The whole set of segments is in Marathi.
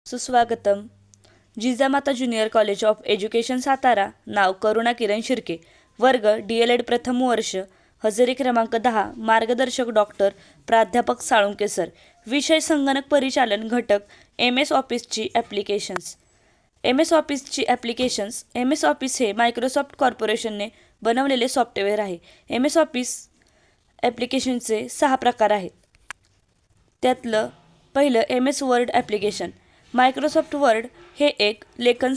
सुस्वागतम. Jijamata junior college of education Satara. नाव करुणा किरण शिर्के. वर्ग DLED प्रथम वर्ष. हजेरी क्रमांक 10. मार्गदर्शक डॉक्टर प्राध्यापक साळुंके सर. विषय संगणक परिचालन घटक MS ऑफिसची ॲप्लिकेशन्स. MS ऑफिसची ॲप्लिकेशन्स. MS ऑफिस हे मायक्रोसॉफ्ट कॉर्पोरेशनने बनवलेले सॉफ्टवेअर आहे. MS ऑफिस ॲप्लिकेशनचे 6 प्रकार आहेत. त्यातलं पहिलं MS word application. Microsoft word हे एक लेखन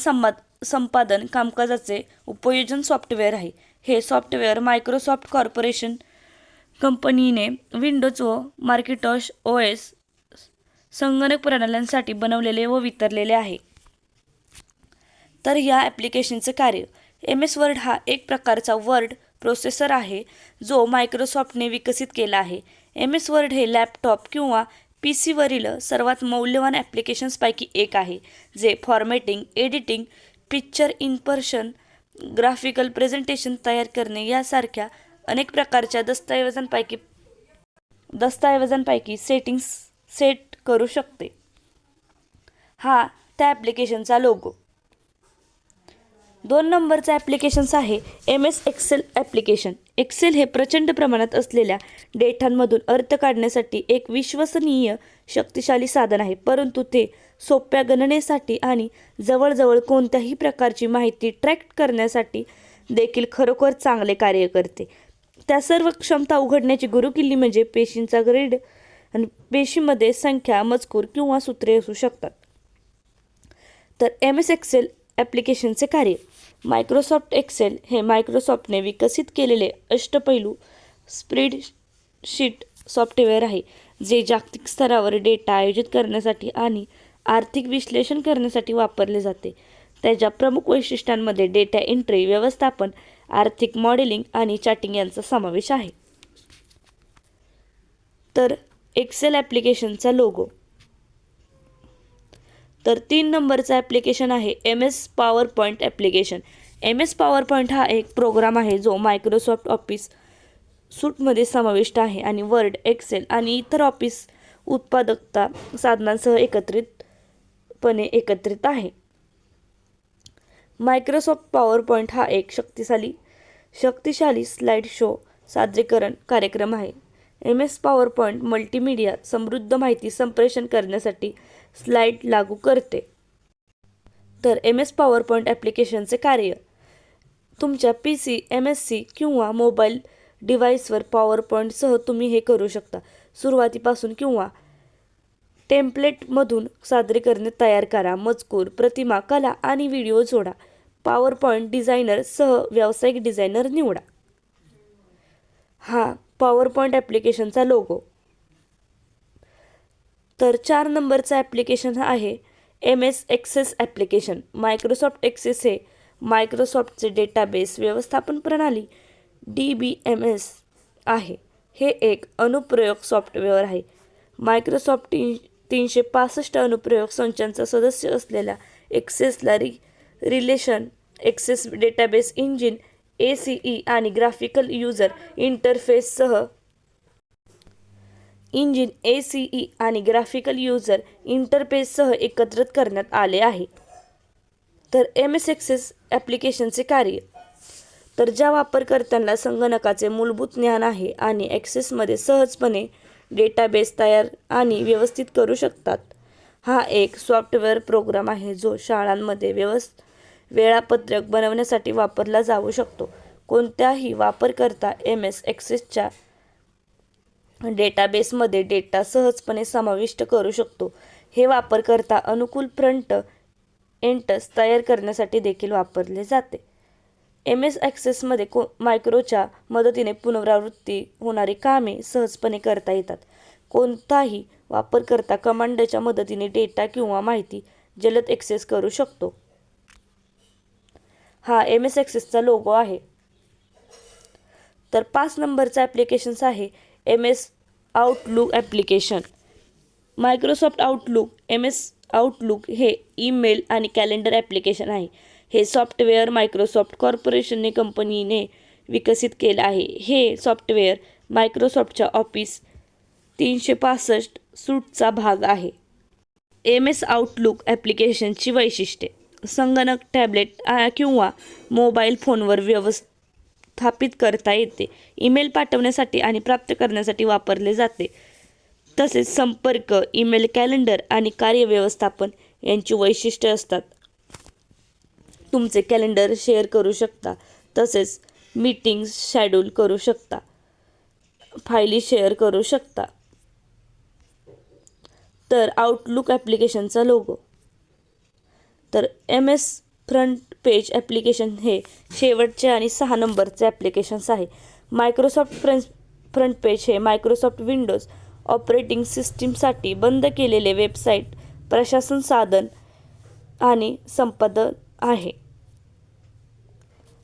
संपादन कामकाजाचे उपयोजन सॉफ्टवेअर आहे. हे सॉफ्टवेअर मायक्रोसॉफ्ट कॉर्पोरेशन कंपनीने विंडोज व मार्किंटॉश OS संगणक प्रणाल्यांसाठी बनवलेले व वितरलेले आहे. तर या ॲप्लिकेशनचे कार्य. MS वर्ड हा एक प्रकारचा वर्ड प्रोसेसर आहे जो मायक्रोसॉफ्टने विकसित केला आहे. MS वर्ड हे लॅपटॉप किंवा PC वरील सर्वात मौल्यवान ॲप्लिकेशन्सपैकी एक आहे, जे formatting, editing, picture impression, graphical presentation तयार करणे यासारख्या अनेक प्रकारच्या दस्तऐवजांपैकी सेटिंग्स सेट करू शकते. हा त्या ॲप्लिकेशनचा लोगो. 2 नंबरचा ॲप्लिकेशन्स आहे MS एक्सेल ॲप्लिकेशन. एक्सेल हे प्रचंड प्रमाणात असलेल्या डेटांमधून अर्थ काढण्यासाठी एक विश्वसनीय शक्तिशाली साधन आहे, परंतु ते सोप्या गणनेसाठी आणि जवळजवळ कोणत्याही प्रकारची माहिती ट्रॅक करण्यासाठी देखील खरोखर चांगले कार्य करते. त्या सर्व क्षमता उघडण्याची गुरुकिल्ली म्हणजे पेशींचा ग्रिड आणि पेशीमध्ये संख्या, मजकूर किंवा सूत्रे असू शकतात. तर MS एक्सेल ॲप्लिकेशनचे कार्य. मायक्रोसॉफ्ट एक्सेल हे मायक्रोसॉफ्टने विकसित केलेले अष्टपैलू स्प्रेडशीट सॉफ्टवेअर आहे, जे जागतिक स्तरावर डेटा आयोजित करण्यासाठी आणि आर्थिक विश्लेषण करण्यासाठी वापरले जाते. त्याच्या प्रमुख वैशिष्ट्यांमध्ये डेटा एंट्री, व्यवस्थापन, आर्थिक मॉडेलिंग आणि चार्टिंग यांचा समावेश आहे. तर एक्सेल ॲप्लिकेशनचा लोगो. तर 3 नंबरचा ॲप्लिकेशन आहे MS PowerPoint application. MS PowerPoint हा एक प्रोग्राम आहे जो मायक्रोसॉफ्ट ऑफिस सूटमध्ये समाविष्ट आहे आणि वर्ड, एक्सेल आणि इतर ऑफिस उत्पादकता साधनांसह एकत्रित आहे. मायक्रोसॉफ्ट पॉवरपॉईंट हा एक शक्तिशाली स्लाइड शो सादरीकरण कार्यक्रम आहे. MS पॉवरपॉईंट मल्टीमीडिया समृद्ध माहिती संप्रेषण करण्यासाठी स्लाइड लागू करते. तर MS पॉवरपॉईंट ॲप्लिकेशनचे कार्य. तुमच्या PC, MSC किंवा मोबाईल डिव्हाइसवर पॉवरपॉईंटसह तुम्ही हे करू शकता. सुरुवातीपासून किंवा टेम्पलेटमधून सादरीकरणे तयार करा. मजकूर, प्रतिमा, कला आणि व्हिडिओ जोडा. पॉवरपॉईंट डिझायनर सह व्यावसायिक डिझायनर निवडा. हा पॉवरपॉईंट ॲप्लिकेशनचा लोगो. तर 4 नंबरचा ॲप्लिकेशन आहे MS access application. Microsoft access हे मायक्रोसॉफ्टचे डेटाबेस व्यवस्थापन प्रणाली DBMS आहे. हे एक अनुप्रयोग सॉफ्टवेअर आहे. मायक्रोसॉफ्ट 365 अनुप्रयोग संचांचा सदस्य असलेल्या एक्सेसला relational access database engine ACE आणि ग्राफिकल यूजर इंटरफेससह एकत्रित करण्यात आले आहे. तर MS एक्सेस ॲप्लिकेशनचे कार्य. तर ज्या वापरकर्त्यांना संगणकाचे मूलभूत ज्ञान आहे आणि एक्सेसमध्ये सहजपणे डेटाबेस तयार आणि व्यवस्थित करू शकतात. हा एक सॉफ्टवेअर प्रोग्राम आहे जो शाळांमध्ये वेळापत्रक बनवण्यासाठी वापरला जाऊ शकतो. कोणताही वापरकर्ता MS एक्सेसच्या डेटाबेसमध्ये डेटा सहजपणे समाविष्ट करू शकतो. हे वापरकर्ता अनुकूल फ्रंट एंड्स तयार करण्यासाठी देखील वापरले जाते. MS एक्सेसमध्ये मायक्रोच्या मदतीने पुनरावृत्ती होणारी कामे सहजपणे करता येतात. कोणताही वापरकर्ता कमांडच्या मदतीने डेटा किंवा माहिती जलद ॲक्सेस करू शकतो. हा MS एक्सेसचा लोगो आहे. तर 5 नंबरचा ॲप्लिकेशन्स आहे MS outlook application. Microsoft outlook. MS outlook हे ईमेल आणि कॅलेंडर ॲप्लिकेशन आहे. हे सॉफ्टवेअर मायक्रोसॉफ्ट कॉर्पोरेशन कंपनीने विकसित केले आहे. हे सॉफ्टवेअर मायक्रोसॉफ्टच्या ऑफिस 365 सूटचा भाग आहे. MS आउटलुक ॲप्लिकेशनची वैशिष्ट्ये. संगणक, टॅबलेट किंवा मोबाईल फोनवर व्यवस्थापित करता येते. ईमेल पाठवण्यासाठी आणि प्राप्त करण्यासाठी वापरले जाते. तसेच संपर्क, ईमेल, कॅलेंडर आणि कार्य व्यवस्थापन यांची वैशिष्ट्ये असतात. तुमचे कॅलेंडर शेअर करू शकता, तसेच मीटिंग्स शेड्यूल करू शकता, फायली शेअर करू शकता. तर आउटलुक ॲप्लिकेशनचा लोगो. तर MS फ्रंट पेज ॲप्लिकेशन हे शेवटचे आणि 6 नंबरचे ॲप्लिकेशन्स आहे. मायक्रोसॉफ्ट फ्रंट पेज हे मायक्रोसॉफ्ट विंडोज ऑपरेटिंग सिस्टीमसाठी बंद केलेले वेबसाईट प्रशासन साधन आणि संपादन आहे.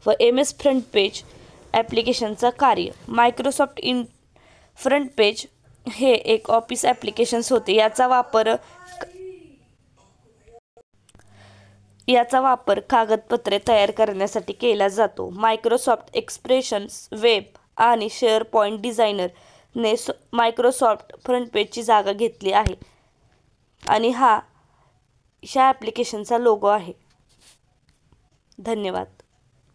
व MS फ्रंट पेज ॲप्लिकेशनचा कार्य. मायक्रोसॉफ्ट फ्रंट पेज हे एक ऑफिस ॲप्लिकेशन्स होते. याचा वापर कागदपत्रे तयार करण्यासाठी केला जातो. मायक्रोसॉफ्ट एक्सप्रेशन्स वेब आणि शेअर पॉइंट डिझायनरने मायक्रोसॉफ्ट फ्रंट पेजची जागा घेतली आहे आणि ह्या ॲप्लिकेशनचा लोगो आहे. धन्यवाद.